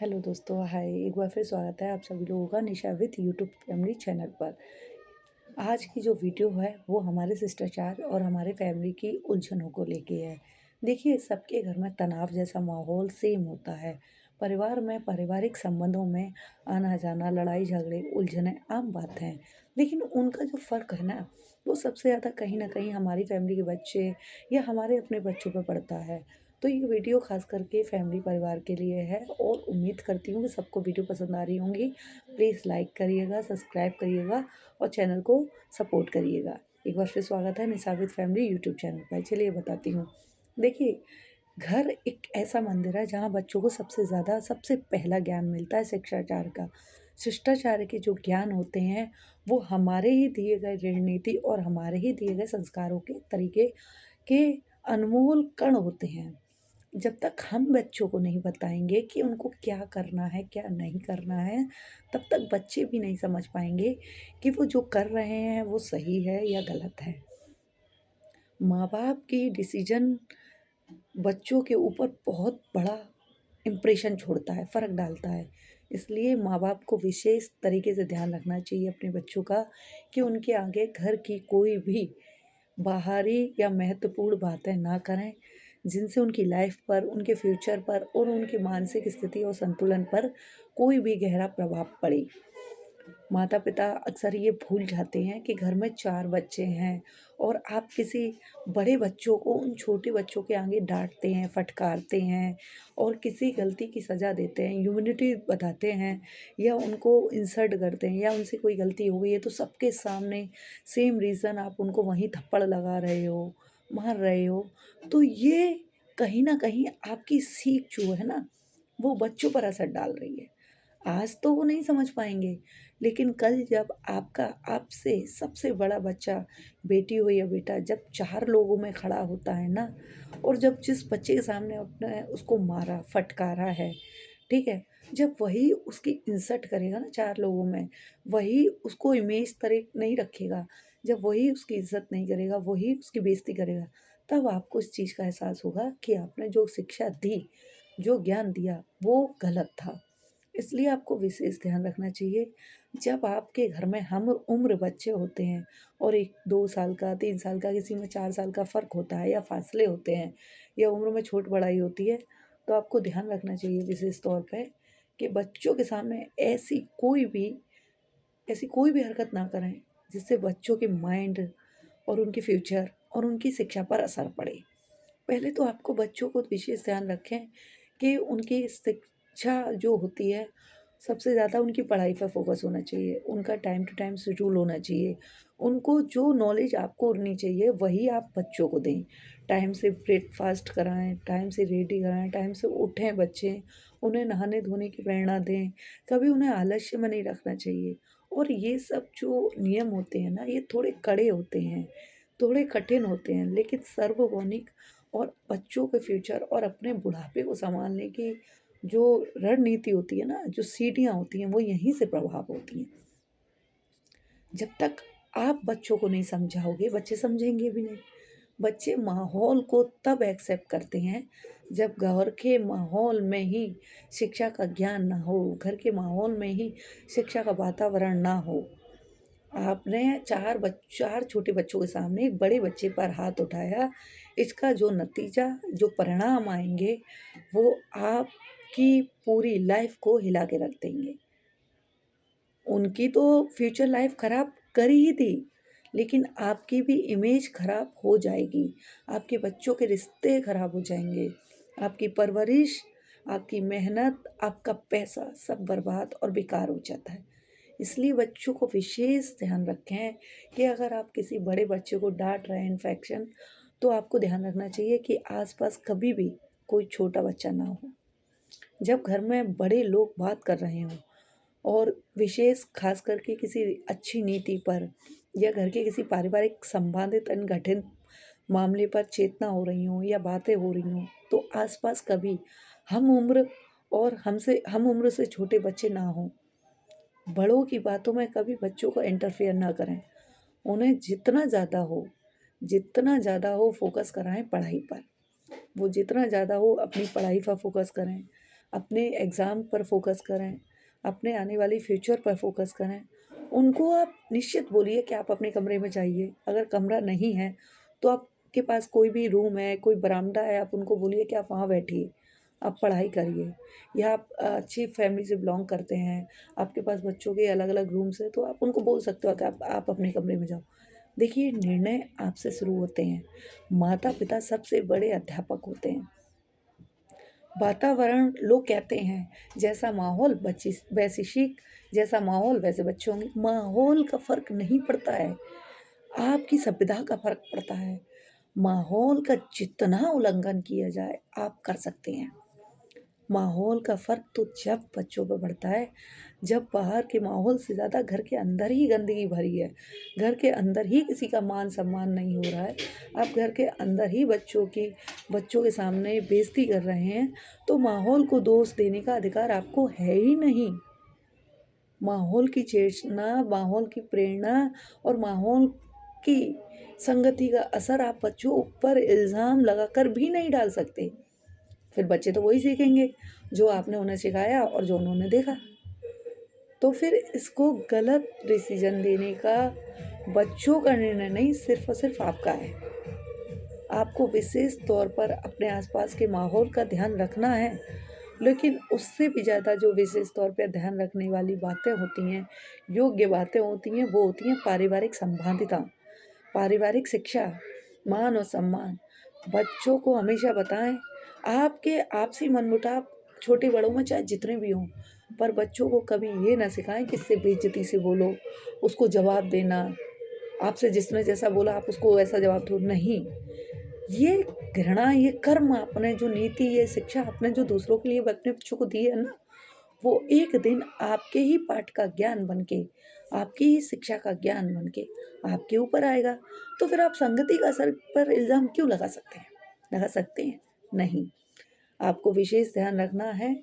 Hello दोस्तों, हाय। एक बार फिर स्वागत है आप सभी लोगों का निशा विद यूट्यूब फैमिली चैनल पर। आज की जो वीडियो है वो हमारे शिष्टाचार और हमारे फैमिली की उलझनों को लेके है। देखिए, सबके घर में तनाव जैसा माहौल सेम होता है। परिवार में पारिवारिक संबंधों में आना जाना, लड़ाई झगड़े, उलझनें आम बात हैं। लेकिन उनका जो फ़र्क है ना, वो सबसे ज़्यादा कहीं न कहीं हमारी फैमिली के बच्चे या हमारे अपने बच्चों पे पड़ता है। तो ये वीडियो ख़ास करके फैमिली परिवार के लिए है और उम्मीद करती हूँ कि सबको वीडियो पसंद आ रही होंगी। प्लीज़ लाइक करिएगा, सब्सक्राइब करिएगा और चैनल को सपोर्ट करिएगा। एक बार फिर स्वागत है निसावित फैमिली यूट्यूब चैनल पर। चलिए बताती हूँ। देखिए, घर एक ऐसा मंदिर है जहाँ बच्चों को सबसे ज़्यादा सबसे पहला ज्ञान मिलता है शिष्टाचार का। शिष्टाचार के जो ज्ञान होते हैं वो हमारे ही दिए गए रणनीति और हमारे ही दिए गए संस्कारों के तरीके के अनमोल कण होते हैं। जब तक हम बच्चों को नहीं बताएँगे कि उनको क्या करना है, क्या नहीं करना है, तब तक बच्चे भी नहीं समझ पाएँगे कि वो जो कर रहे हैं वो सही है या गलत है। माँ-बाप की डिसीज़न बच्चों के ऊपर बहुत बड़ा इम्प्रेशन छोड़ता है, फ़र्क डालता है। इसलिए माँ-बाप को विशेष तरीके से ध्यान रखना चाहिए अपने बच्चों का कि उनके आगे घर की कोई भी बाहरी या महत्वपूर्ण बातें ना करें, जिनसे उनकी लाइफ पर, उनके फ्यूचर पर और उनकी मानसिक स्थिति और संतुलन पर कोई भी गहरा प्रभाव पड़े। माता-पिता अक्सर ये भूल जाते हैं कि घर में 4 बच्चे हैं और आप किसी बड़े बच्चों को उन छोटे बच्चों के आगे डाँटते हैं, फटकारते हैं और किसी गलती की सज़ा देते हैं, ह्यूमिलिटी बताते हैं या उनको इंसल्ट करते हैं या उनसे कोई गलती हो गई है तो सबके सामने सेम रीज़न आप उनको वहीं थप्पड़ लगा रहे हो, मार रहे हो। तो ये कहीं न कहीं आपकी सीख जो है ना, वो बच्चों पर असर डाल रही है। आज तो वो नहीं समझ पाएँगे, लेकिन कल जब आपका आपसे सबसे बड़ा बच्चा, बेटी हो या बेटा, जब 4 लोगों में खड़ा होता है ना और जब जिस बच्चे के सामने आपने उसको मारा, फटकारा है, ठीक है? जब वही उसकी इंसल्ट करेगा ना 4 लोगों में, वही उसको इमेज तरह नहीं रखेगा, जब वही उसकी इज़्ज़त नहीं करेगा, वही उसकी बेइज़्ज़ती करेगा, तब आपको इस चीज़ का एहसास होगा कि आपने जो शिक्षा दी, जो ज्ञान दिया, वो गलत था। इसलिए आपको विशेष ध्यान रखना चाहिए, जब आपके घर में हम उम्र बच्चे होते हैं और 1 2 साल का, 3 साल का, किसी में 4 साल का फ़र्क होता है या फ़ासले होते हैं या उम्र में छोट-बढ़ाई होती है, तो आपको ध्यान रखना चाहिए विशेष तौर पे कि बच्चों के सामने ऐसी कोई भी हरकत ना करें, जिससे बच्चों के माइंड और उनके फ्यूचर और उनकी शिक्षा पर असर पड़े। पहले तो आपको बच्चों को विशेष ध्यान रखें कि उनकी शिक्षा जो होती है, सबसे ज़्यादा उनकी पढ़ाई पर फ़ोकस होना चाहिए। उनका टाइम टू टाइम शेड्यूल होना चाहिए। उनको जो नॉलेज आपको होनी चाहिए, वही आप बच्चों को दें। टाइम से ब्रेकफ़ास्ट कराएँ, टाइम से रेडी कराएँ, टाइम से उठें बच्चे, उन्हें नहाने-धोने की प्रेरणा दें। कभी उन्हें आलस्य में नहीं रखना चाहिए और ये सब जो नियम होते हैं ना, ये थोड़े कड़े होते हैं, थोड़े कठिन होते हैं, लेकिन सार्वभौमिक और बच्चों के फ्यूचर और अपने बुढ़ापे को सँभालने की जो रणनीति होती है ना, जो सीढ़ियाँ होती हैं, वो यहीं से प्रभाव होती हैं। जब तक आप बच्चों को नहीं समझाओगे, बच्चे समझेंगे भी नहीं। बच्चे माहौल को तब एक्सेप्ट करते हैं, जब घर के माहौल में ही शिक्षा का ज्ञान ना हो, घर के माहौल में ही शिक्षा का वातावरण ना हो। आपने 4 छोटे बच्चों के सामने एक बड़े बच्चे पर हाथ उठाया, इसका जो नतीजा, जो परिणाम आएँगे, वो आपकी पूरी लाइफ़ को हिला के रख देंगे। उनकी तो फ्यूचर लाइफ़ ख़राब कर ही दी, लेकिन आपकी भी इमेज ख़राब हो जाएगी। आपके बच्चों के रिश्ते ख़राब हो जाएँगे, आपकी परवरिश, आपकी मेहनत, आपका पैसा सब बर्बाद और बेकार हो जाता है। इसलिए बच्चों को विशेष ध्यान रखें कि अगर आप किसी बड़े बच्चे को डाँट रहे हैं इन्फेक्शन, तो आपको ध्यान रखना चाहिए कि आस-पास कभी भी कोई छोटा बच्चा ना हो। जब घर में बड़े लोग बात कर रहे हों और विशेष ख़ास करके किसी अच्छी नीति पर या घर के किसी पारिवारिक संबंधित गठित मामले पर चेतना हो रही हों या बातें हो रही हों, तो आस-पास कभी हम उम्र और हम उम्र से छोटे बच्चे ना हों। बड़ों की बातों में कभी बच्चों को इंटरफेयर ना करें। उन्हें जितना ज़्यादा हो फ़ोकस कराएँ पढ़ाई पर। वो जितना ज़्यादा हो अपनी पढ़ाई पर फ़ोकस करें, अपने एग्ज़ाम पर फोकस करें, अपने आने वाली फ्यूचर पर फोकस करें। उनको आप निश्चित बोलिए कि आप अपने कमरे में जाइए। अगर कमरा नहीं है तो आपके पास कोई भी रूम है, कोई बरामदा है, आप उनको बोलिए कि आप वहाँ बैठिए, आप पढ़ाई करिए। या आप अच्छी फैमिली से बिलॉन्ग करते हैं, आपके पास बच्चों के अलग-अलग रूम्स हैं, तो आप उनको बोल सकते हो कि आप अपने कमरे में जाओ। देखिए, निर्णय आपसे शुरू होते हैं। माता-पिता सबसे बड़े अध्यापक होते हैं। वातावरण, लोग कहते हैं, जैसा माहौल बच्चे वैसी सीख, जैसा माहौल वैसे बच्चे होंगे। माहौल का फ़र्क नहीं पड़ता है, आपकी सभ्यता का फ़र्क पड़ता है। माहौल का जितना उल्लंघन किया जाए, आप कर सकते हैं। माहौल का फ़र्क तो जब बच्चों पे पड़ता है, जब बाहर के माहौल से ज़्यादा घर के अंदर ही गंदगी भरी है, घर के अंदर ही किसी का मान-सम्मान नहीं हो रहा है, आप घर के अंदर ही बच्चों के सामने बेइज़्ज़ती कर रहे हैं, तो माहौल को दोष देने का अधिकार आपको है ही नहीं। माहौल की चेतना, माहौल की प्रेरणा और माहौल की संगति का असर आप बच्चों पर इल्ज़ाम लगाकर भी नहीं डाल सकते। फिर बच्चे तो वही सीखेंगे जो आपने उन्हें सिखाया और जो उन्होंने देखा। तो फिर इसको गलत डिसीज़न देने का बच्चों का निर्णय नहीं, सिर्फ़ और सिर्फ़ आपका है। आपको विशेष तौर पर अपने आसपास के माहौल का ध्यान रखना है, लेकिन उससे भी ज़्यादा जो विशेष तौर पे ध्यान रखने वाली बातें होती हैं, योग्य बातें होती हैं, वो होती हैं पारिवारिक संबंधिता, पारिवारिक शिक्षा, मान और सम्मान। बच्चों को हमेशा बताएँ, आपके आपसी मनमुटाव छोटे-बड़ों में चाहे जितने भी हों, पर बच्चों को कभी ये ना सिखाएँ कि इससे बेइज़्ज़ती से बोलो, उसको जवाब देना, आपसे जिसने जैसा बोला आप उसको वैसा जवाब दो, नहीं। ये घृणा, ये कर्म आपने जो नीति, ये शिक्षा आपने जो दूसरों के लिए अपने बच्चों को दी है ना, वो एक दिन आपके ही पाठ का ज्ञान बन के, आपकी ही शिक्षा का ज्ञान बन के आपके ऊपर आएगा। तो फिर आप संगति का सर पर इल्ज़ाम क्यों लगा सकते हैं? लगा सकते हैं? नहीं। आपको विशेष ध्यान रखना है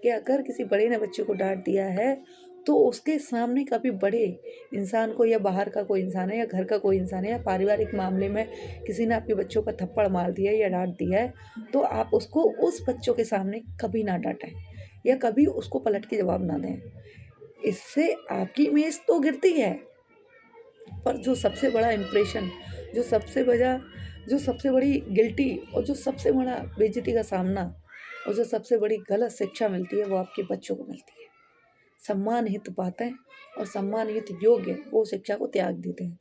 कि अगर किसी बड़े ने बच्चे को डाँट दिया है, तो उसके सामने कभी बड़े इंसान को, या बाहर का कोई इंसान है या घर का कोई इंसान है या पारिवारिक मामले में किसी ने आपके बच्चों पर थप्पड़ मार दिया है या डाँट दिया है, तो आप उसको उस बच्चों के सामने कभी ना डाँटें या कभी उसको पलट के जवाब ना दें। इससे आपकी इमेज तो गिरती है, पर जो सबसे बड़ा इम्प्रेशन, जो सबसे बड़ा जो सबसे बड़ी गिल्टी और जो सबसे बड़ा बेइज़्ज़ती का सामना और जो सबसे बड़ी गलत शिक्षा मिलती है, वो आपके बच्चों को मिलती है। सम्मानहित बातें और सम्मानहित योग्य वो शिक्षा को त्याग देते हैं।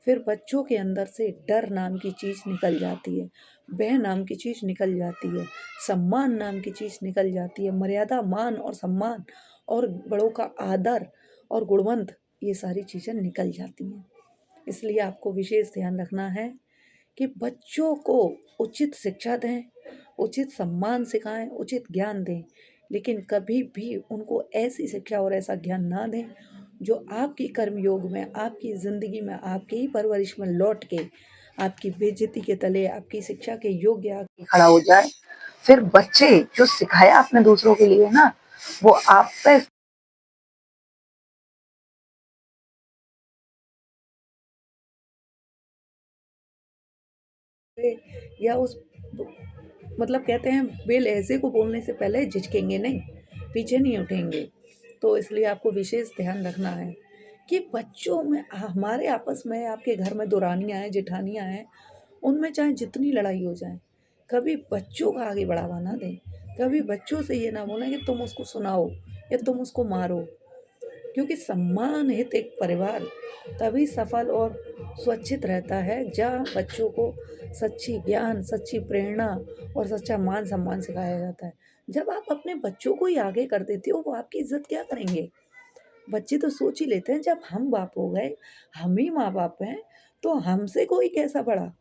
फिर बच्चों के अंदर से डर नाम की चीज़ निकल जाती है, भय नाम की चीज़ निकल जाती है, सम्मान नाम की चीज़ निकल जाती है, मर्यादा, मान और सम्मान और बड़ों का आदर और गुणवंत, ये सारी चीज़ें निकल जाती हैं। इसलिए आपको विशेष ध्यान रखना है कि बच्चों को उचित शिक्षा दें, उचित सम्मान सिखाएँ, उचित ज्ञान दें, लेकिन कभी भी उनको ऐसी शिक्षा और ऐसा ज्ञान ना दें, जो आपकी कर्मयोग में, आपकी ज़िंदगी में, आपकी ही परवरिश में लौट के आपकी बेइज़्ज़ती के तले, आपकी शिक्षा के योग्य आके खड़ा हो जाए। फिर बच्चे जो सिखाया आपने दूसरों के लिए ना, वो आप पे या उस मतलब कहते हैं बेलहज़े को बोलने से पहले झिझकेंगे नहीं, पीछे नहीं हटेंगे। तो इसलिए आपको विशेष ध्यान रखना है कि बच्चों में, हमारे आपस में, आपके घर में दुरानियाँ हैं, जेठानियाँ हैं, उनमें चाहे जितनी लड़ाई हो जाए, कभी बच्चों का आगे बढ़ावा ना दें। कभी बच्चों से ये ना बोलें कि तुम उसको सुनाओ या तुम उसको मारो। क्योंकि सम्मानहित एक परिवार तभी सफल और सुरक्षित रहता है, जहाँ बच्चों को सच्ची ज्ञान, सच्ची प्रेरणा और सच्चा मान-सम्मान सिखाया जाता है। जब आप अपने बच्चों को ही आगे कर देते हो, वो आपकी इज़्ज़त क्या करेंगे? बच्चे तो सोच ही लेते हैं, जब हम बाप हो गए, हम ही माँ-बाप हैं, तो हमसे कोई कैसा बड़ा?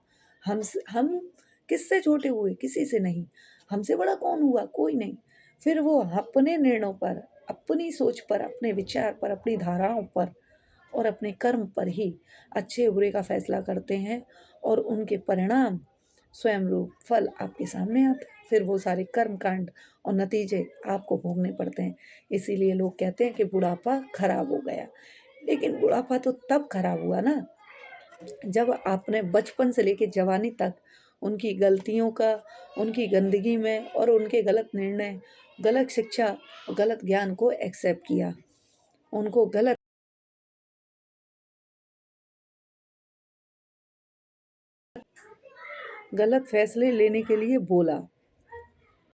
हम किससे छोटे हुए? किसी से नहीं। हमसे बड़ा कौन हुआ? कोई नहीं। फिर वो अपने निर्णयों पर, अपनी सोच पर, अपने विचार पर, अपनी धाराओं पर और अपने कर्म पर ही अच्छे-बुरे का फैसला करते हैं, और उनके परिणाम, स्वयं रूप फल आपके सामने आता है। फिर वो सारे कर्म कांड और नतीजे आपको भोगने पड़ते हैं। इसीलिए लोग कहते हैं कि बुढ़ापा खराब हो गया। लेकिन बुढ़ापा तो तब खराब हुआ ना, जब आपने बचपन से लेके जवानी तक उनकी गलतियों का, उनकी गंदगी में और उनके गलत निर्णय गलत शिक्षा और गलत ज्ञान को एक्सेप्ट किया। उनको गलत फैसले लेने के लिए बोला।